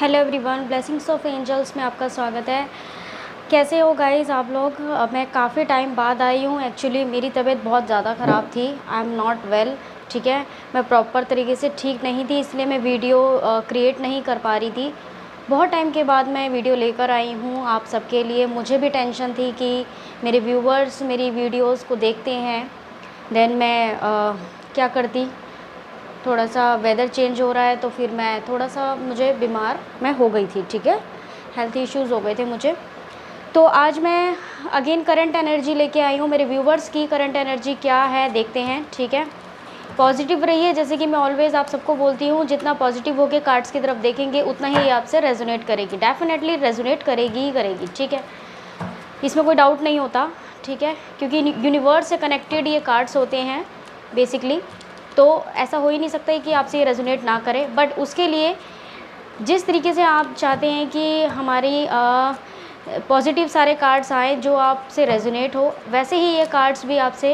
Hello everyone, blessings of angels में आपका स्वागत है। कैसे हो गाइस आप लोग? मैं काफ़ी टाइम बाद आई हूँ। एक्चुअली मेरी तबीयत बहुत ज़्यादा ख़राब थी। आई एम नॉट वेल, ठीक है। मैं प्रॉपर तरीके से ठीक नहीं थी, इसलिए मैं वीडियो क्रिएट नहीं कर पा रही थी। बहुत टाइम के बाद मैं वीडियो लेकर आई हूँ आप सबके लिए। मुझे भी टेंशन थी कि मेरे व्यूवर्स मेरी वीडियोज़ को देखते हैं। देन मैं क्या करती, थोड़ा सा वेदर चेंज हो रहा है तो फिर मैं थोड़ा सा मुझे बीमार मैं हो गई थी, ठीक है। हेल्थ इश्यूज़ हो गए थे मुझे। तो आज मैं अगेन करंट एनर्जी लेके आई हूँ। मेरे व्यूवर्स की करंट एनर्जी क्या है देखते हैं, ठीक है। पॉजिटिव रहिए, जैसे कि मैं ऑलवेज़ आप सबको बोलती हूँ, जितना पॉजिटिव होकर कार्ड्स की तरफ देखेंगे उतना ही आपसे रेजोनेट करेगी। डेफिनेटली रेजोनेट करेगी ही करेगी, ठीक है। इसमें कोई डाउट नहीं होता, ठीक है, क्योंकि यूनिवर्स से कनेक्टेड ये कार्ड्स होते हैं बेसिकली। तो ऐसा हो ही नहीं सकता है कि आपसे ये रेजोनेट ना करे। बट उसके लिए जिस तरीके से आप चाहते हैं कि हमारी पॉजिटिव सारे कार्ड्स आए जो आपसे रेजोनेट हो, वैसे ही ये कार्ड्स भी आपसे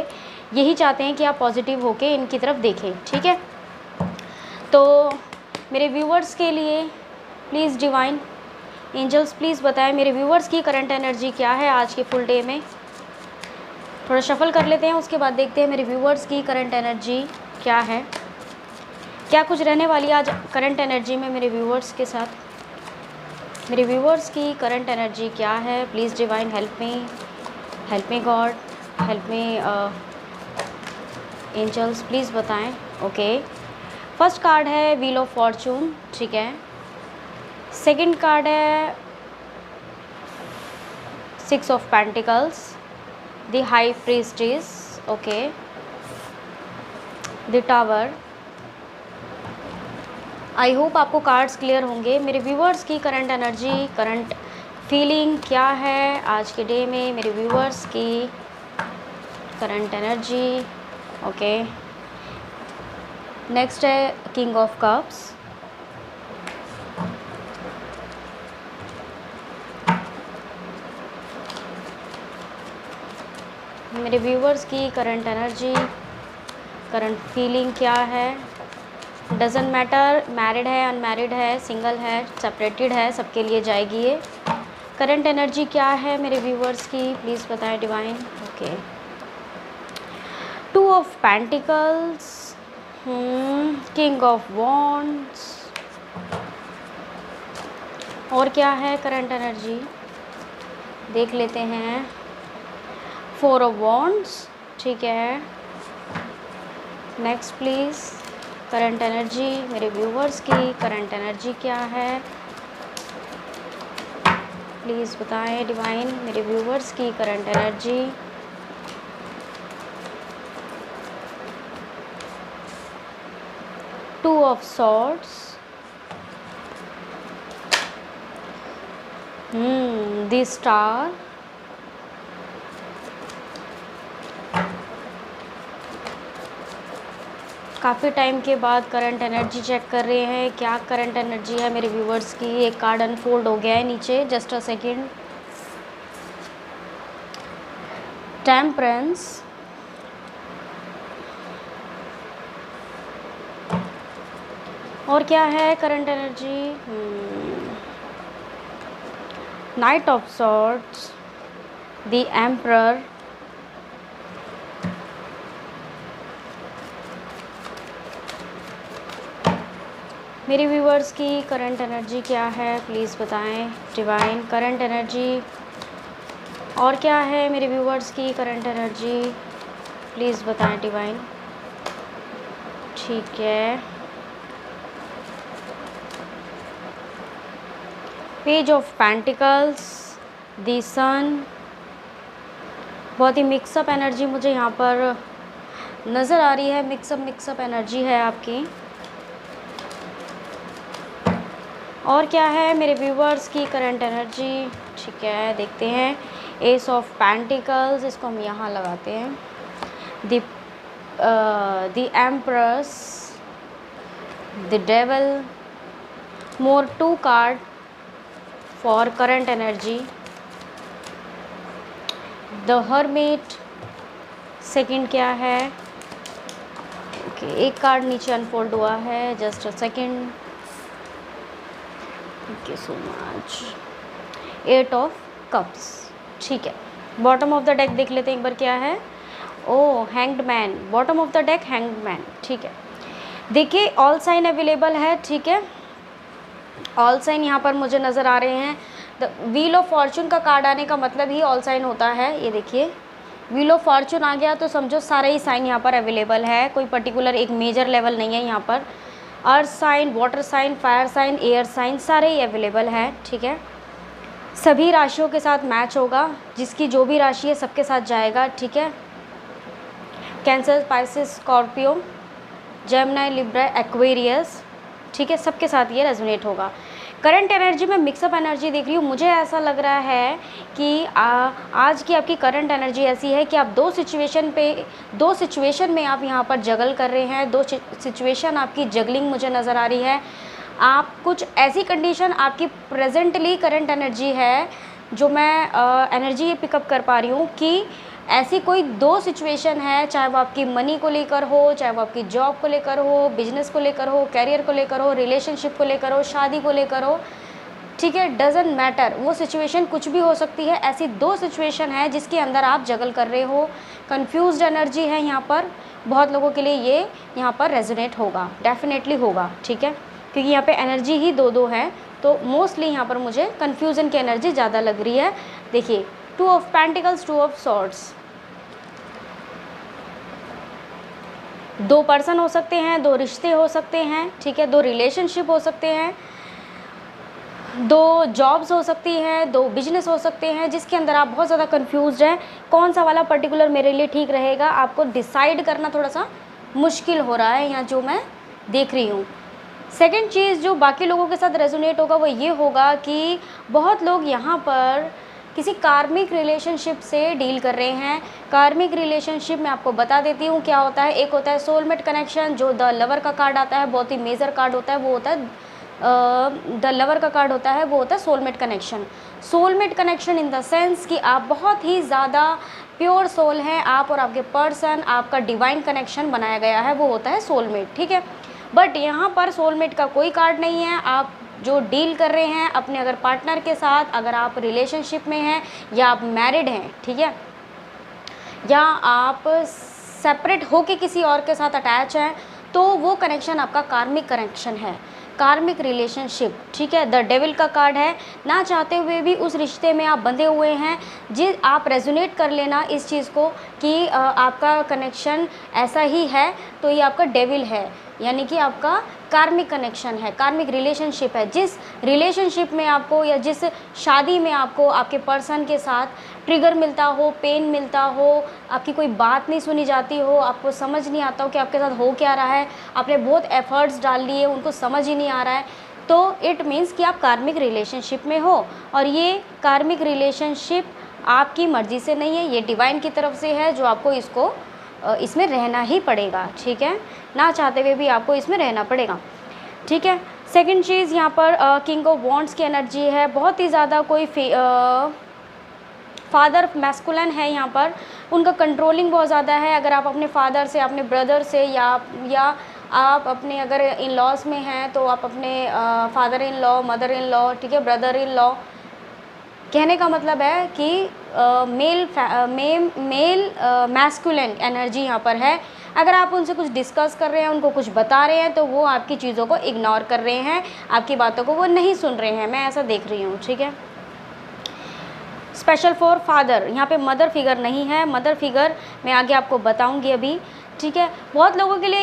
यही चाहते हैं कि आप पॉजिटिव होके इनकी तरफ देखें, ठीक है। तो मेरे व्यूवर्स के लिए प्लीज़ डिवाइन एंजल्स प्लीज़ बताएं मेरे व्यूवर्स की करंट एनर्जी क्या है आज के फुल डे में। थोड़ा शफल कर लेते हैं, उसके बाद देखते हैं मेरे व्यूवर्स की करंट एनर्जी क्या है, क्या कुछ रहने वाली आज करंट एनर्जी में मेरे व्यूवर्स के साथ। मेरे व्यूवर्स की करंट एनर्जी क्या है? Please divine help me God, help me angels please बताएं। ओके, फर्स्ट कार्ड है व्हील ऑफ फॉर्चून, ठीक है। सेकंड कार्ड है six of pentacles, the high priestess, okay, the tower. I hope आपको cards clear होंगे। मेरे व्यूवर्स की current energy, current feeling क्या है आज के डे में? मेरे व्यूवर्स की करंट एनर्जी, ओके। नेक्स्ट है किंग ऑफ कप्स, मेरे व्यूवर्स की करंट एनर्जी, करंट फीलिंग क्या है? डजेंट मैटर, मैरिड है, अनमैरिड है, सिंगल है, सेपरेटेड है, सबके लिए जाएगी ये। करंट एनर्जी क्या है मेरे व्यूवर्स की? प्लीज़ बताएं divine. Okay, two of pentacles, king of wands, और क्या है करंट एनर्जी देख लेते हैं। फोर ऑफ वॉन्ड्स, ठीक है। नेक्स्ट प्लीज़ करंट एनर्जी, मेरे व्यूवर्स की करंट एनर्जी क्या है? प्लीज़ बताएं डिवाइन मेरे व्यूवर्स की current energy. Two of swords, the star, काफ़ी टाइम के बाद करंट एनर्जी चेक कर रहे हैं, क्या करंट एनर्जी है मेरे व्यूवर्स की। एक कार्ड अनफोल्ड हो गया है नीचे, जस्ट अ सेकेंड। टेम्परेंस, और क्या है current energy? Night of swords, the emperor, मेरे व्यूवर्स की करंट एनर्जी क्या है? प्लीज़ बताएं डिवाइन करंट एनर्जी, और क्या है मेरे व्यूवर्स की करंट एनर्जी? प्लीज़ बताएं डिवाइन, ठीक है। पेज ऑफ पेंटिकल्स, द सन, बहुत ही मिक्सअप एनर्जी मुझे यहाँ पर नज़र आ रही है। मिक्सअप एनर्जी है आपकी। और क्या है मेरे व्यूवर्स की करंट एनर्जी, ठीक है, देखते हैं। एस ऑफ पेंटिकल्स, इसको हम यहाँ लगाते हैं। The empress, the devil, more two card for current energy. The hermit, second क्या है? ओके, एक कार्ड नीचे अनफोल्ड हुआ है, just a second. Thank you so much. 8 of cups, ठीक है। बॉटम ऑफ द डेक देख लेते हैं एक बार क्या है। Oh hanged man, bottom of the deck hanged man, ठीक है। देखिए ऑल साइन अवेलेबल है, ठीक है। ऑल साइन यहाँ पर मुझे नज़र आ रहे हैं। द व्हील ऑफ फॉर्चून का कार्ड आने का मतलब ही ऑल साइन होता है। ये देखिए व्हील ऑफ फॉर्चून आ गया तो समझो सारे ही साइन यहाँ पर अवेलेबल है, कोई पर्टिकुलर एक मेजर लेवल नहीं है यहाँ पर। Earth sign, water sign, fire sign, air sign सारे ही अवेलेबल है, ठीक है। सभी राशियों के साथ मैच होगा, जिसकी जो भी राशि है सबके साथ जाएगा, ठीक है। Cancer, Pisces, Scorpio, Gemini, Libra, Aquarius, ठीक है, सबके साथ ये रेजोनेट होगा। करंट एनर्जी में मिक्सअप एनर्जी देख रही हूँ। मुझे ऐसा लग रहा है कि आज की आपकी करंट एनर्जी ऐसी है कि आप दो सिचुएशन में आप यहाँ पर जगल कर रहे हैं। दो सिचुएशन आपकी जगलिंग मुझे नज़र आ रही है। आप कुछ ऐसी कंडीशन आपकी प्रेजेंटली करंट एनर्जी है जो मैं एनर्जी ये पिकअप कर पा रही हूँ कि ऐसी कोई दो सिचुएशन है, चाहे वो आपकी मनी को लेकर हो, चाहे वो आपकी जॉब को लेकर हो, बिजनेस को लेकर हो, कैरियर को लेकर हो, रिलेशनशिप को लेकर हो, शादी को लेकर हो, ठीक है, डजेंट मैटर, वो सिचुएशन कुछ भी हो सकती है। ऐसी दो सिचुएशन है जिसके अंदर आप जगल कर रहे हो। कंफ्यूज्ड एनर्जी है यहाँ पर, बहुत लोगों के लिए ये यहाँ पर रेजोनेट होगा, डेफिनेटली होगा, ठीक है, क्योंकि यहाँ पे एनर्जी ही दो है, तो मोस्टली यहाँ पर मुझे कन्फ्यूज़न की एनर्जी ज़्यादा लग रही है। देखिए 2 ऑफ पेंटिकल्स, 2 ऑफ सॉर्ड्स, दो पर्सन हो सकते हैं, दो रिश्ते हो सकते हैं, ठीक है, दो रिलेशनशिप हो सकते हैं, दो जॉब्स हो सकती हैं, दो बिजनेस हो सकते हैं, जिसके अंदर आप बहुत ज़्यादा कंफ्यूज्ड हैं कौन सा वाला पर्टिकुलर मेरे लिए ठीक रहेगा। आपको डिसाइड करना थोड़ा सा मुश्किल हो रहा है यहाँ जो मैं देख रही हूँ। सेकंड चीज़ जो बाकी लोगों के साथ रेजोनेट होगा वो ये होगा कि बहुत लोग यहाँ पर किसी कार्मिक रिलेशनशिप से डील कर रहे हैं। कार्मिक रिलेशनशिप मैं आपको बता देती हूँ क्या होता है। एक होता है सोलमेट कनेक्शन, जो द लवर का कार्ड आता है, बहुत ही मेजर कार्ड होता है, वो होता है द लवर का कार्ड होता है, वो होता है soulmate connection. Soulmate connection in the sense कि आप बहुत ही ज़्यादा प्योर सोल हैं, आप और आपके पर्सन, आपका डिवाइन कनेक्शन बनाया गया है, वो होता है सोलमेट, ठीक है। बट यहाँ पर सोलमेट का कोई कार्ड नहीं है। आप जो डील कर रहे हैं अपने अगर पार्टनर के साथ, अगर आप रिलेशनशिप में हैं या आप मैरिड हैं, ठीक है, या आप सेपरेट होके किसी और के साथ अटैच हैं, तो वो कनेक्शन आपका कार्मिक कनेक्शन है, कार्मिक रिलेशनशिप, ठीक है। द डेविल का कार्ड है, ना चाहते हुए भी उस रिश्ते में आप बंधे हुए हैं। आप रेजोनेट कर लेना इस चीज़ को कि आपका कनेक्शन ऐसा ही है, तो ये आपका डेविल है, यानी कि आपका कार्मिक कनेक्शन है, कार्मिक रिलेशनशिप है। जिस रिलेशनशिप में आपको या जिस शादी में आपको आपके पर्सन के साथ ट्रिगर मिलता हो, पेन मिलता हो, आपकी कोई बात नहीं सुनी जाती हो, आपको समझ नहीं आता हो कि आपके साथ हो क्या रहा है, आपने बहुत एफर्ट्स डाल लिए, उनको समझ ही नहीं आ रहा है, तो इट मीन्स कि आप कार्मिक रिलेशनशिप में हो। और ये कार्मिक रिलेशनशिप आपकी मर्ज़ी से नहीं है, ये डिवाइन की तरफ से है, जो आपको इसमें रहना ही पड़ेगा, ठीक है, ना चाहते हुए भी आपको इसमें रहना पड़ेगा, ठीक है। सेकंड चीज़ यहाँ पर किंग ऑफ वॉन्ड्स की एनर्जी है, बहुत ही ज़्यादा कोई फादर मैस्कुलिन है यहाँ पर, उनका कंट्रोलिंग बहुत ज़्यादा है। अगर आप अपने फादर से, अपने ब्रदर से या आप अपने अगर इन लॉज में हैं तो आप अपने father in law, mother in law, ठीक है, ब्रदर इन लॉ, कहने का मतलब है कि मेल मैस्कुलिन एनर्जी यहाँ पर है। अगर आप उनसे कुछ डिस्कस कर रहे हैं, उनको कुछ बता रहे हैं, तो वो आपकी चीज़ों को इग्नोर कर रहे हैं, आपकी बातों को वो नहीं सुन रहे हैं, मैं ऐसा देख रही हूँ, ठीक है। स्पेशल फॉर फादर, यहाँ पे मदर फिगर नहीं है, मदर फिगर मैं आगे आपको बताऊँगी अभी, ठीक है। बहुत लोगों के लिए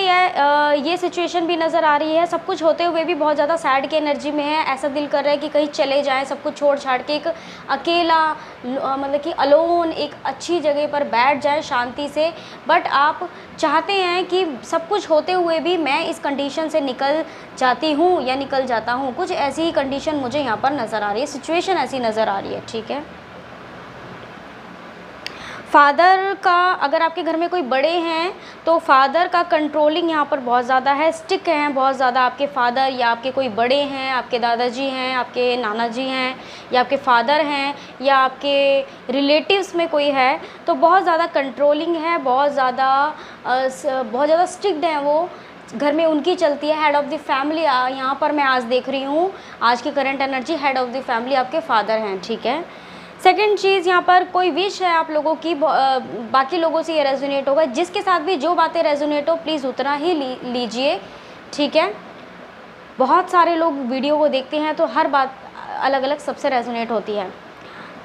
ये सिचुएशन भी नज़र आ रही है, सब कुछ होते हुए भी बहुत ज़्यादा सैड की एनर्जी में है। ऐसा दिल कर रहा है कि कहीं चले जाएं, सब कुछ छोड़ छाड़ के एक अकेला, मतलब कि अलोन एक अच्छी जगह पर बैठ जाएं शांति से। बट आप चाहते हैं कि सब कुछ होते हुए भी मैं इस कंडीशन से निकल जाती हूँ या निकल जाता हूँ, कुछ ऐसी ही कंडीशन मुझे यहाँ पर नज़र आ रही है, सिचुएशन ऐसी नज़र आ रही है, ठीक है। फादर का, अगर आपके घर में कोई बड़े हैं तो फादर का कंट्रोलिंग यहाँ पर बहुत ज़्यादा है, स्टिक हैं बहुत ज़्यादा आपके फादर, या आपके कोई बड़े हैं, आपके दादाजी हैं, आपके नाना जी हैं, या आपके फादर हैं, या आपके रिलेटिव्स में कोई है, तो बहुत ज़्यादा कंट्रोलिंग है, बहुत ज़्यादा स्ट्रिक्ट हैं वो, घर में उनकी चलती है, हेड ऑफ़ द फैमिली। यहाँ पर मैं आज देख रही हूँ, आज की current energy head of the family आपके फादर हैं, ठीक है। सेकंड चीज़, यहाँ पर कोई विश है आप लोगों की, बाकी लोगों से ये रेजोनेट होगा। जिसके साथ भी जो बातें रेजोनेट हो प्लीज़ उतना ही लीजिए, ठीक है। बहुत सारे लोग वीडियो को देखते हैं तो हर बात अलग अलग सबसे रेजोनेट होती है।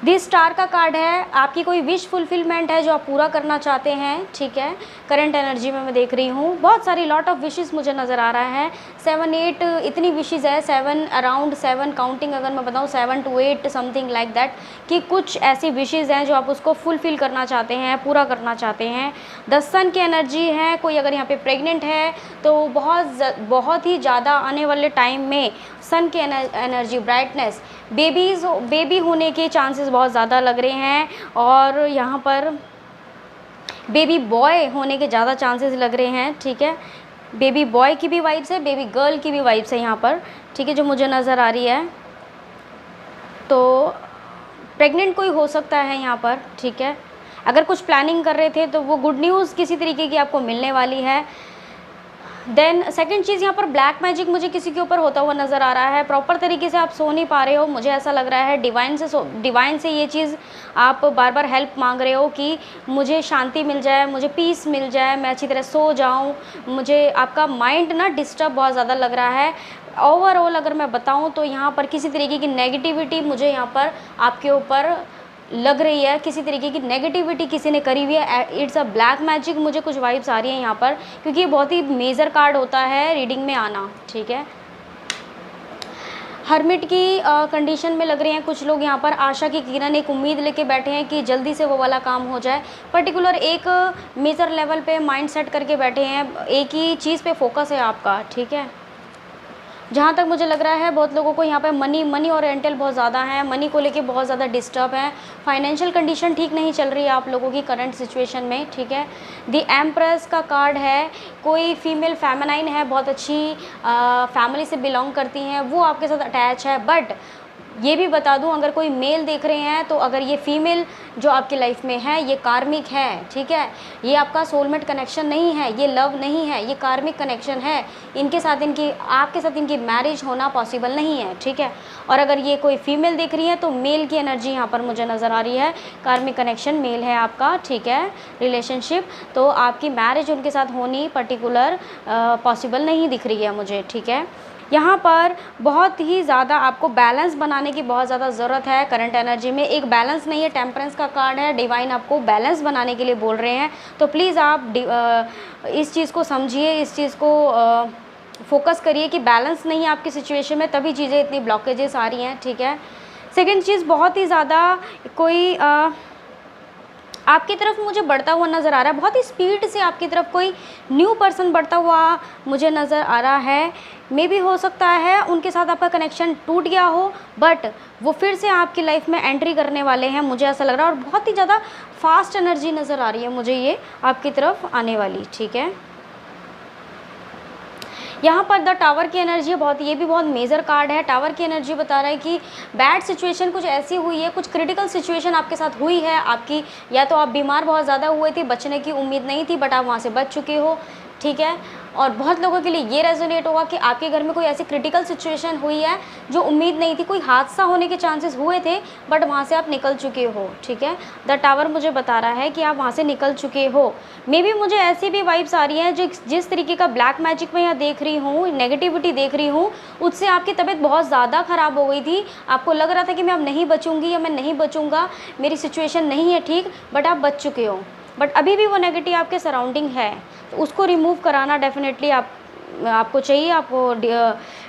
दिस स्टार का कार्ड है, आपकी कोई विश फुलफिलमेंट है जो आप पूरा करना चाहते हैं, ठीक है। करंट एनर्जी में मैं देख रही हूँ बहुत सारी लॉट ऑफ विशेस मुझे नज़र आ रहा है। 7 8 इतनी विशेस है, 7 अराउंड 7 काउंटिंग अगर मैं बताऊँ 7 to 8 समथिंग लाइक दैट, कि कुछ ऐसी विशेस हैं जो आप उसको फुलफ़िल करना चाहते हैं, पूरा करना चाहते हैं। 10 सन की एनर्जी है, कोई अगर यहाँ पे प्रेग्नेंट है तो बहुत ही ज़्यादा आने वाले टाइम में सन की एनर्जी, ब्राइटनेस, बेबी होने के चांसेस बहुत ज़्यादा लग रहे हैं। और यहाँ पर बेबी बॉय होने के ज़्यादा चांसेस लग रहे हैं, ठीक है। बेबी बॉय की भी वाइब्स है, बेबी गर्ल की भी वाइब्स है यहाँ पर, ठीक है, जो मुझे नज़र आ रही है। तो प्रेग्नेंट कोई हो सकता है यहाँ पर, ठीक है। अगर कुछ प्लानिंग कर रहे थे तो वो गुड न्यूज़ किसी तरीके की आपको मिलने वाली है। देन सेकंड चीज़, यहाँ पर ब्लैक मैजिक मुझे किसी के ऊपर होता हुआ नज़र आ रहा है। प्रॉपर तरीके से आप सो नहीं पा रहे हो, मुझे ऐसा लग रहा है। डिवाइन से ये चीज़ आप बार बार हेल्प मांग रहे हो कि मुझे शांति मिल जाए, मुझे पीस मिल जाए, मैं अच्छी तरह सो जाऊँ। मुझे आपका माइंड ना डिस्टर्ब बहुत ज़्यादा लग रहा है। ओवरऑल अगर मैं बताऊँ तो यहाँ पर किसी तरीके की नेगेटिविटी मुझे यहाँ पर आपके ऊपर लग रही है, किसी तरीके की नेगेटिविटी किसी ने करी हुई है। इट्स अ ब्लैक मैजिक, मुझे कुछ वाइब्स आ रही हैं यहाँ पर, क्योंकि ये बहुत ही मेजर कार्ड होता है रीडिंग में आना, ठीक है। हर्मिट की कंडीशन में लग रहे हैं कुछ लोग यहाँ पर। आशा की किरण, एक उम्मीद लेके बैठे हैं कि जल्दी से वो वाला काम हो जाए। पर्टिकुलर एक मेजर लेवल पे माइंड सेट करके बैठे हैं, एक ही चीज़ पे फोकस है आपका, ठीक है। जहाँ तक मुझे लग रहा है बहुत लोगों को यहाँ पे मनी ओरिएंटल बहुत ज़्यादा है, मनी को लेके बहुत ज़्यादा डिस्टर्ब है। फाइनेंशियल कंडीशन ठीक नहीं चल रही है आप लोगों की करंट सिचुएशन में, ठीक है। द एम्प्रेस का कार्ड है, कोई फीमेल फेमिनाइन है, बहुत अच्छी फैमिली से बिलोंग करती हैं, वो आपके साथ अटैच है। बट ये भी बता दूं, अगर कोई मेल देख रहे हैं तो अगर ये फीमेल जो आपकी लाइफ में है ये कार्मिक है, ठीक है। ये आपका सोलमेट कनेक्शन नहीं है, ये लव नहीं है, ये कार्मिक कनेक्शन है। इनके साथ आपके साथ इनकी मैरिज होना पॉसिबल नहीं है, ठीक है। और अगर ये कोई फीमेल देख रही है तो मेल की एनर्जी यहाँ पर मुझे नज़र आ रही है। कार्मिक कनेक्शन मेल है आपका, ठीक है, रिलेशनशिप। तो आपकी मैरिज उनके साथ होनी पर्टिकुलर पॉसिबल नहीं दिख रही है मुझे, ठीक है। यहाँ पर बहुत ही ज़्यादा आपको बैलेंस बनाने की बहुत ज़्यादा ज़रूरत है करंट एनर्जी में। एक बैलेंस नहीं है, टेम्परेंस का कार्ड है, डिवाइन आपको बैलेंस बनाने के लिए बोल रहे हैं। तो प्लीज़ आप इस चीज़ को समझिए, इस चीज़ को फोकस करिए कि बैलेंस नहीं है आपकी सिचुएशन में, तभी चीज़ें इतनी ब्लॉकेजेस आ रही हैं, ठीक है। सेकेंड चीज़, बहुत ही ज़्यादा कोई आपकी तरफ मुझे बढ़ता हुआ नज़र आ रहा है, बहुत ही स्पीड से आपकी तरफ कोई न्यू पर्सन बढ़ता हुआ मुझे नज़र आ रहा है। मे भी हो सकता है उनके साथ आपका कनेक्शन टूट गया हो, बट वो फिर से आपकी लाइफ में एंट्री करने वाले हैं, मुझे ऐसा लग रहा है। और बहुत ही ज़्यादा फास्ट एनर्जी नज़र आ रही है मुझे ये आपकी तरफ आने वाली, ठीक है। यहाँ पर द टावर की एनर्जी है, ये भी बहुत मेजर कार्ड है। टावर की एनर्जी बता रहा है कि बैड सिचुएशन कुछ ऐसी हुई है, कुछ क्रिटिकल सिचुएशन आपके साथ हुई है आपकी, या तो आप बीमार बहुत ज़्यादा हुए थे, बचने की उम्मीद नहीं थी, बट आप वहाँ से बच चुके हो, ठीक है। और बहुत लोगों के लिए ये रेजोनेट होगा कि आपके घर में कोई ऐसी क्रिटिकल सिचुएशन हुई है जो उम्मीद नहीं थी, कोई हादसा होने के चांसेस हुए थे, बट वहाँ से आप निकल चुके हो, ठीक है। द टावर मुझे बता रहा है कि आप वहाँ से निकल चुके हो। मे बी मुझे ऐसी भी वाइब्स आ रही हैं, जिस तरीके का ब्लैक मैजिक मैं यहाँ देख रही हूँ, नेगेटिविटी देख रही हूँ, उससे आपकी तबीयत बहुत ज़्यादा ख़राब हो गई थी। आपको लग रहा था कि मैं अब नहीं बचूँगी या मैं नहीं बचूँगा, मेरी सिचुएशन नहीं है ठीक, बट आप बच चुके हो। बट अभी भी वो नेगेटिव आपके सराउंडिंग है, तो उसको रिमूव कराना डेफिनेटली आपको चाहिए, आपको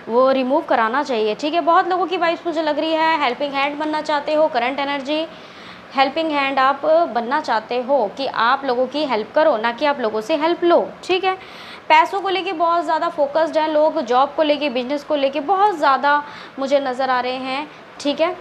वो रिमूव कराना चाहिए, ठीक है। बहुत लोगों की वाइब्स मुझे लग रही है हेल्पिंग हैंड बनना चाहते हो, करंट एनर्जी हेल्पिंग हैंड आप बनना चाहते हो कि आप लोगों की हेल्प करो, ना कि आप लोगों से हेल्प लो, ठीक है। पैसों को लेके बहुत ज़्यादा फोकस्ड हैं लोग, जॉब को लेके, बिजनेस को लेके बहुत ज़्यादा मुझे नज़र आ रहे हैं, ठीक है।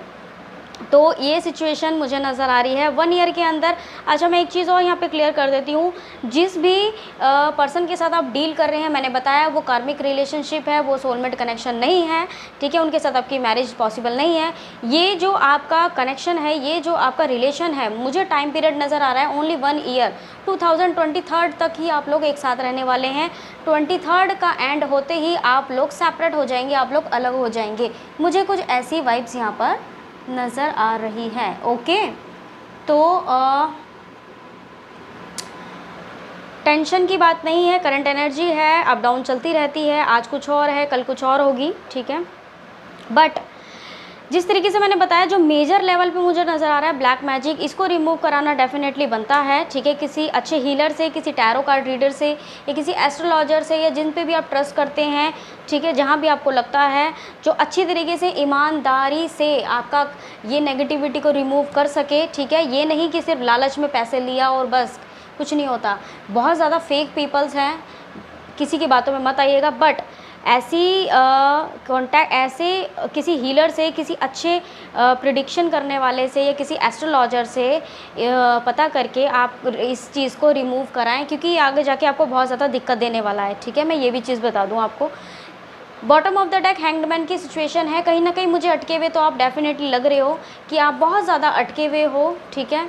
तो ये सिचुएशन मुझे नज़र आ रही है 1 ईयर के अंदर। अच्छा, मैं एक चीज़ और यहाँ पे क्लियर कर देती हूँ, जिस भी पर्सन के साथ आप डील कर रहे हैं, मैंने बताया वो कार्मिक रिलेशनशिप है, वो सोलमेट कनेक्शन नहीं है, ठीक है, उनके साथ आपकी मैरिज पॉसिबल नहीं है। ये जो आपका कनेक्शन है, ये जो आपका रिलेशन है, मुझे टाइम पीरियड नज़र आ रहा है ओनली 1 ईयर, 2023 तक ही आप लोग एक साथ रहने वाले हैं। 23 का एंड होते ही आप लोग सेपरेट हो जाएंगे, आप लोग अलग हो जाएंगे। मुझे कुछ ऐसी वाइब्स यहाँ पर नज़र आ रही है। ओके, तो टेंशन की बात नहीं है, करंट एनर्जी है, अप डाउन चलती रहती है, आज कुछ और है, कल कुछ और होगी, ठीक है। बट जिस तरीके से मैंने बताया, जो मेजर लेवल पे मुझे नज़र आ रहा है ब्लैक मैजिक, इसको रिमूव कराना डेफिनेटली बनता है, ठीक है, किसी अच्छे हीलर से, किसी टैरो कार्ड रीडर से, या किसी एस्ट्रोलॉजर से, या जिन पे भी आप ट्रस्ट करते हैं, ठीक है, जहाँ भी आपको लगता है जो अच्छी तरीके से ईमानदारी से आपका ये नेगेटिविटी को रिमूव कर सके, ठीक है। ये नहीं कि सिर्फ लालच में पैसे लिया और बस कुछ नहीं होता। बहुत ज़्यादा फेक पीपल्स हैं, किसी की बातों में मत आइएगा। बट ऐसी कॉन्टैक्ट ऐसे किसी हीलर से, किसी अच्छे प्रिडिक्शन करने वाले से, या किसी एस्ट्रोलॉजर से पता करके आप इस चीज़ को रिमूव कराएं, क्योंकि ये आगे जाके आपको बहुत ज़्यादा दिक्कत देने वाला है, ठीक है। मैं ये भी चीज़ बता दूं आपको, bottom of the deck hanged man की सिचुएशन है। कहीं ना कहीं मुझे अटके हुए तो आप डेफिनेटली लग रहे हो कि आप बहुत ज़्यादा अटके हुए हो, ठीक है।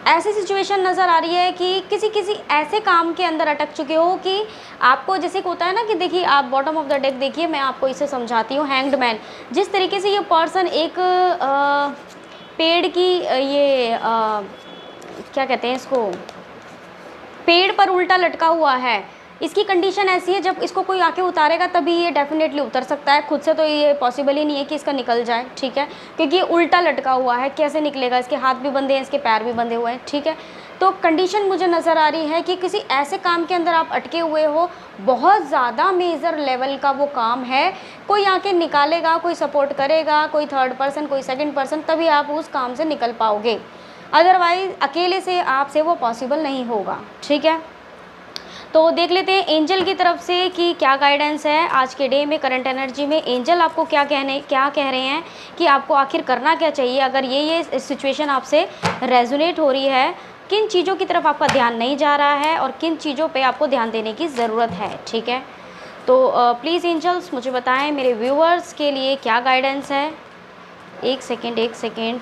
ऐसी सिचुएशन नज़र आ रही है कि किसी ऐसे काम के अंदर अटक चुके हो कि आपको, जैसे होता है ना कि देखिए, आप बॉटम ऑफ द डेक देखिए, मैं आपको इसे समझाती हूँ। हैंग्ड मैन, जिस तरीके से ये पर्सन एक पेड़ की ये क्या कहते हैं इसको, पेड़ पर उल्टा लटका हुआ है, इसकी कंडीशन ऐसी है जब इसको कोई आके उतारेगा तभी ये डेफिनेटली उतर सकता है। खुद से तो ये पॉसिबल ही नहीं है कि इसका निकल जाए, ठीक है, क्योंकि ये उल्टा लटका हुआ है, कैसे निकलेगा, इसके हाथ भी बंधे हैं, इसके पैर भी बंधे हुए हैं, ठीक है। तो कंडीशन मुझे नज़र आ रही है कि किसी ऐसे काम के अंदर आप अटके हुए हो, बहुत ज़्यादा मेजर लेवल का वो काम है, कोई आके निकालेगा, कोई सपोर्ट करेगा, कोई थर्ड पर्सन, कोई सेकेंड पर्सन, तभी आप उस काम से निकल पाओगे, अदरवाइज़ अकेले से आपसे वो पॉसिबल नहीं होगा, ठीक है। तो देख लेते हैं एंजल की तरफ से कि क्या गाइडेंस है आज के डे में, करंट एनर्जी में एंजल आपको क्या कह रहे हैं कि आपको आखिर करना क्या चाहिए। अगर ये सिचुएशन आपसे रेजोनेट हो रही है, किन चीज़ों की तरफ आपका ध्यान नहीं जा रहा है और किन चीज़ों पे आपको ध्यान देने की ज़रूरत है, ठीक है। तो प्लीज़ एंजल्स मुझे बताएं मेरे व्यूअर्स के लिए क्या गाइडेंस है। एक सेकेंड,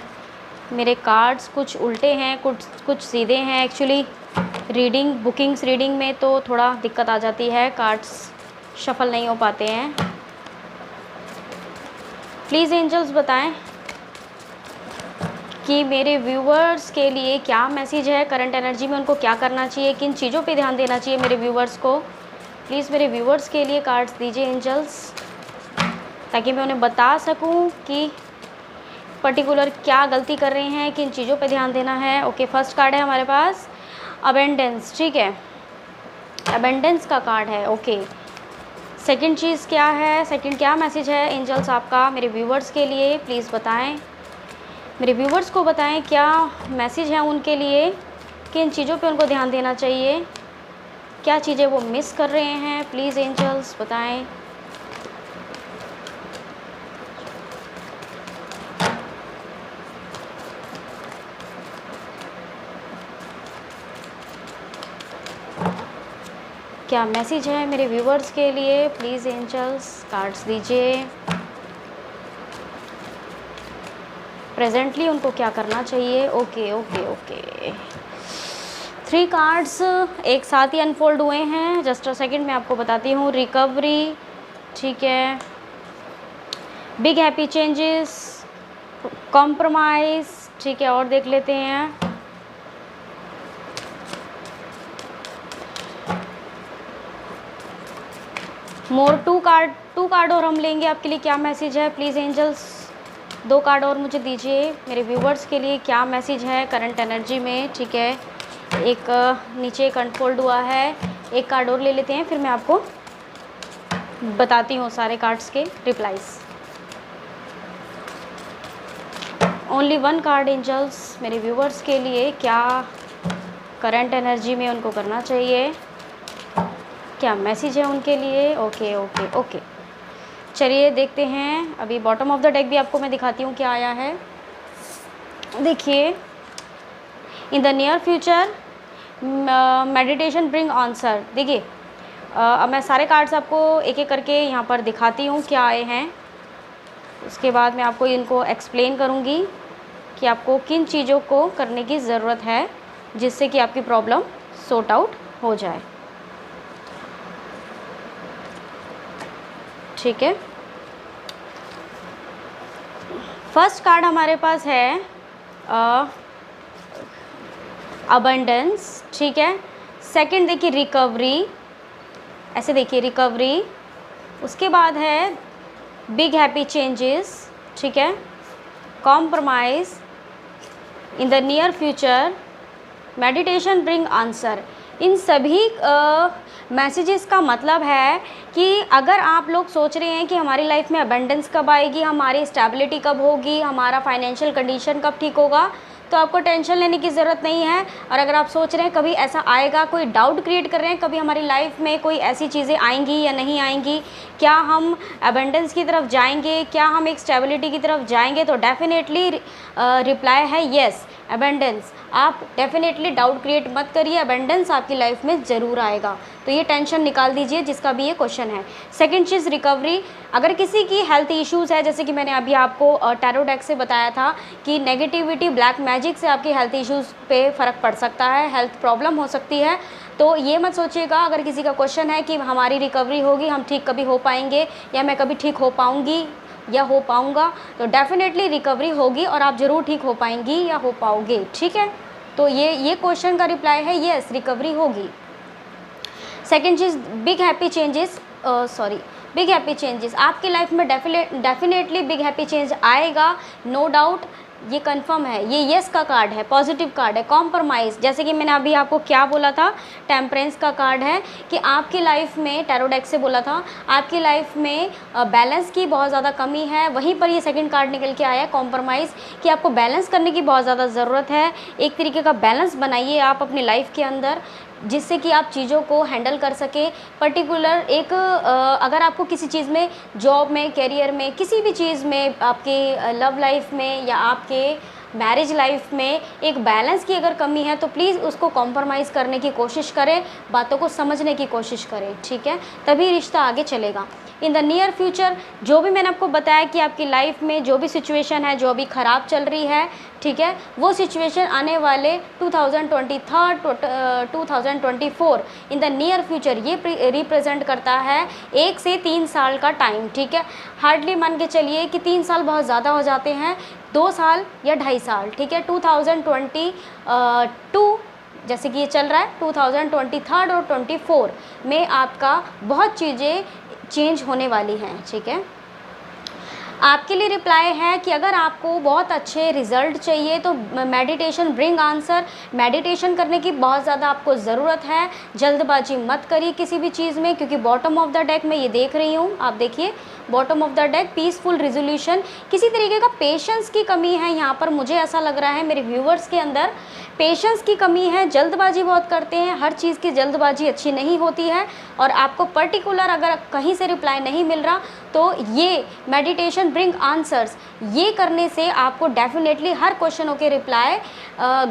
मेरे कार्ड्स कुछ उल्टे हैं, कुछ सीधे हैं। एक्चुअली बुकिंग्स रीडिंग में तो थोड़ा दिक्कत आ जाती है, कार्ड्स शफल नहीं हो पाते हैं। प्लीज़ एंजल्स बताएं कि मेरे व्यूवर्स के लिए क्या मैसेज है करंट एनर्जी में, उनको क्या करना चाहिए, किन चीज़ों पे ध्यान देना चाहिए मेरे व्यूवर्स को। प्लीज़ मेरे व्यूवर्स के लिए कार्ड्स दीजिए एंजल्स, ताकि मैं उन्हें बता सकूं कि पर्टिकुलर क्या गलती कर रहे हैं, किन चीज़ों पे ध्यान देना है। ओके, फर्स्ट कार्ड है हमारे पास अबेंडेंस, ठीक है, अबेंडेंस का कार्ड है। ओके, सेकंड चीज़ क्या है, सेकंड क्या मैसेज है एंजल्स आपका मेरे व्यूवर्स के लिए, प्लीज़ बताएं। मेरे व्यूवर्स को बताएं क्या मैसेज है उनके लिए, किन चीज़ों पे उनको ध्यान देना चाहिए, क्या चीज़ें वो मिस कर रहे हैं। प्लीज़ एंजल्स बताएं। क्या मैसेज है मेरे व्यूवर्स के लिए, प्लीज़ एंजल्स कार्ड्स दीजिए। प्रेजेंटली उनको क्या करना चाहिए। ओके ओके ओके, 3 कार्ड्स एक साथ ही अनफोल्ड हुए हैं। जस्ट अ सेकंड मैं आपको बताती हूँ। रिकवरी, ठीक है, बिग हैप्पी चेंजेस, कॉम्प्रोमाइज़, ठीक है, और देख लेते हैं। मोर 2 कार्ड और हम लेंगे आपके लिए क्या मैसेज है। प्लीज़ एंजल्स 2 कार्ड और मुझे दीजिए मेरे व्यूवर्स के लिए, क्या मैसेज है करंट एनर्जी में, ठीक है। एक नीचे एक अनफोल्ड हुआ है, एक कार्ड और ले लेते हैं, फिर मैं आपको बताती हूँ सारे कार्ड्स के रिप्लाईज। ओनली 1 कार्ड एंजल्स मेरे व्यूवर्स के लिए, क्या करंट एनर्जी में उनको करना चाहिए, क्या मैसेज है उनके लिए। ओके ओके ओके, चलिए देखते हैं। अभी बॉटम ऑफ द डेक भी आपको मैं दिखाती हूँ क्या आया है। देखिए, इन the near future meditation bring answer. देखिए, अब मैं सारे कार्ड्स आपको एक एक करके यहाँ पर दिखाती हूँ क्या आए हैं। उसके बाद मैं आपको इनको एक्सप्लेन करूँगी कि आपको किन चीज़ों को करने की ज़रूरत है जिससे कि आपकी प्रॉब्लम सॉर्ट आउट हो जाए। ठीक है, फर्स्ट कार्ड हमारे पास है अबंडेंस। ठीक है, सेकंड देखिए रिकवरी, ऐसे देखिए रिकवरी। उसके बाद है बिग हैप्पी चेंजेस। ठीक है, compromise, in the near future, meditation bring answer. इन सभी मैसेजेस का मतलब है कि अगर आप लोग सोच रहे हैं कि हमारी लाइफ में अबंडेंस कब आएगी, हमारी स्टेबिलिटी कब होगी, हमारा फाइनेंशियल कंडीशन कब ठीक होगा, तो आपको टेंशन लेने की ज़रूरत नहीं है। और अगर आप सोच रहे हैं कभी ऐसा आएगा, कोई डाउट क्रिएट कर रहे हैं कभी हमारी लाइफ में कोई ऐसी चीज़ें आएंगी या नहीं आएंगी, क्या हम अबंडेंस की तरफ जाएंगे, क्या हम एक स्टेबिलिटी की तरफ जाएंगे, तो डेफिनेटली रिप्लाई है येस, अबंडेंस। आप डेफिनेटली डाउट क्रिएट मत करिए, अबंडेंस आपकी लाइफ में ज़रूर आएगा। तो ये टेंशन निकाल दीजिए जिसका भी ये क्वेश्चन है। सेकंड चीज़ रिकवरी। अगर किसी की हेल्थ इश्यूज़ है, जैसे कि मैंने अभी आपको टैरो डेक से बताया था कि नेगेटिविटी, ब्लैक मैजिक से आपकी हेल्थ इश्यूज़ पे फ़र्क पड़ सकता है, हेल्थ प्रॉब्लम हो सकती है। तो ये मत सोचिएगा, अगर किसी का क्वेश्चन है कि हमारी रिकवरी होगी, हम ठीक कभी हो पाएंगे या मैं कभी ठीक हो पाऊँगी या हो पाऊँगा, तो डेफिनेटली रिकवरी होगी और आप ज़रूर ठीक हो पाएंगी या हो पाओगे। ठीक है, तो ये क्वेश्चन का रिप्लाई है येस, रिकवरी होगी। सेकेंड चीज़ big happy changes, big happy changes आपकी लाइफ में डेफिनेटली बिग हैप्पी चेंज आएगा, नो डाउट, ये कंफर्म है। ये येस का कार्ड है, पॉजिटिव कार्ड है। कॉम्प्रोमाइज़, जैसे कि मैंने अभी आपको क्या बोला था, टेम्परेंस का कार्ड है कि आपकी लाइफ में, टैरो डेक से बोला था, आपकी लाइफ में बैलेंस की बहुत ज़्यादा कमी है। वहीं पर ये सेकंड कार्ड निकल के आया कॉम्प्रोमाइज़, कि आपको बैलेंस करने की बहुत ज़्यादा ज़रूरत है। एक तरीके का बैलेंस बनाइए आप अपनी लाइफ के अंदर, जिससे कि आप चीज़ों को हैंडल कर सकें। पर्टिकुलर एक अगर आपको किसी चीज़ में, जॉब में, करियर में, किसी भी चीज़ में, आपके लव लाइफ में या आपके मैरिज लाइफ में एक बैलेंस की अगर कमी है, तो प्लीज़ उसको कॉम्प्रोमाइज़ करने की कोशिश करें, बातों को समझने की कोशिश करें। ठीक है, तभी रिश्ता आगे चलेगा। इन द नियर फ्यूचर, जो भी मैंने आपको बताया कि आपकी लाइफ में जो भी सिचुएशन है, जो भी ख़राब चल रही है, ठीक है, वो सिचुएशन आने वाले 2024 इन द नियर फ्यूचर ये रिप्रेजेंट करता है 1 से 3 साल का टाइम। ठीक है, हार्डली मान के चलिए कि 3 साल बहुत ज़्यादा हो जाते हैं, 2 साल या 2.5 साल। ठीक है, 2022 जैसे कि ये चल रहा है, 2023 और 24 में आपका बहुत चीज़ें चेंज होने वाली हैं। ठीक है, आपके लिए रिप्लाई है कि अगर आपको बहुत अच्छे रिजल्ट चाहिए तो मेडिटेशन ब्रिंग आंसर, मेडिटेशन करने की बहुत ज़्यादा आपको ज़रूरत है। जल्दबाजी मत करिए किसी भी चीज़ में, क्योंकि बॉटम ऑफ द डेक में ये देख रही हूँ, आप देखिए bottom of the deck, peaceful resolution. किसी तरीके का पेशेंस की कमी है यहाँ पर, मुझे ऐसा लग रहा है मेरे व्यूवर्स के अंदर पेशेंस की कमी है, जल्दबाजी बहुत करते हैं, हर चीज़ की जल्दबाजी अच्छी नहीं होती है। और आपको पर्टिकुलर अगर कहीं से रिप्लाई नहीं मिल रहा, तो ये मेडिटेशन ब्रिंग आंसर्स, ये करने से आपको डेफिनेटली हर क्वेश्चनों के रिप्लाई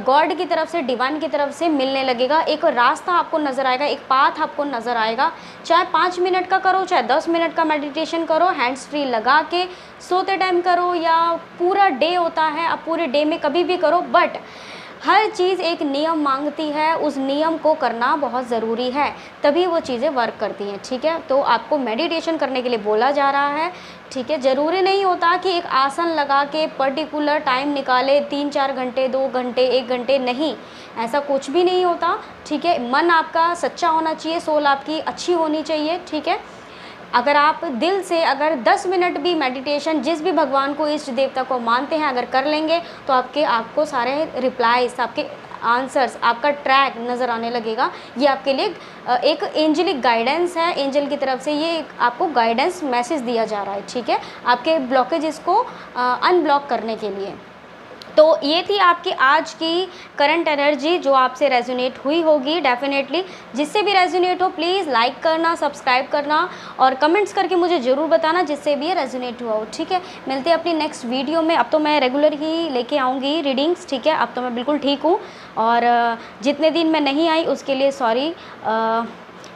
गॉड की तरफ से, डिवाइन की तरफ से मिलने लगेगा। एक रास्ता आपको नज़र आएगा, एक पाथ आपको नज़र आएगा। चाहे 5 मिनट का करो, चाहे 10 मिनट का मेडिटेशन करो, हैंड्स फ्री लगा के सोते टाइम करो, या पूरा डे होता है, आप पूरे डे में कभी भी करो, बट हर चीज़ एक नियम मांगती है, उस नियम को करना बहुत ज़रूरी है, तभी वो चीज़ें वर्क करती हैं। ठीक है, तो आपको मेडिटेशन करने के लिए बोला जा रहा है। ठीक है, ज़रूरी नहीं होता कि एक आसन लगा के पर्टिकुलर टाइम निकाले, 3-4 घंटे, 2 घंटे, 1 घंटे, नहीं, ऐसा कुछ भी नहीं होता। ठीक है, मन आपका सच्चा होना चाहिए, सोल आपकी अच्छी होनी चाहिए। ठीक है, अगर आप दिल से अगर 10 मिनट भी मेडिटेशन, जिस भी भगवान को, इष्ट देवता को मानते हैं, अगर कर लेंगे, तो आपको सारे रिप्लाईज, आपके आंसर्स, आपका ट्रैक नज़र आने लगेगा। ये आपके लिए एक एंजलिक गाइडेंस है, एंजल की तरफ से ये आपको गाइडेंस मैसेज दिया जा रहा है। ठीक है, आपके ब्लॉकेजेस को अनब्लॉक करने के लिए। तो ये थी आपकी आज की करंट एनर्जी जो आपसे रेजोनेट हुई होगी डेफिनेटली। जिससे भी रेजोनेट हो प्लीज़ लाइक करना, सब्सक्राइब करना और कमेंट्स करके मुझे ज़रूर बताना जिससे भी ये रेजोनेट हुआ हो, ठीक है। मिलते हैं अपनी नेक्स्ट वीडियो में। अब तो मैं रेगुलर ही लेके आऊँगी रीडिंग्स, ठीक है। अब तो मैं बिल्कुल ठीक हूँ और जितने दिन मैं नहीं आई उसके लिए सॉरी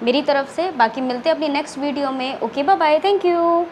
मेरी तरफ से। बाकी मिलते हैं अपनी नेक्स्ट वीडियो में। Okay bye bye, thank you.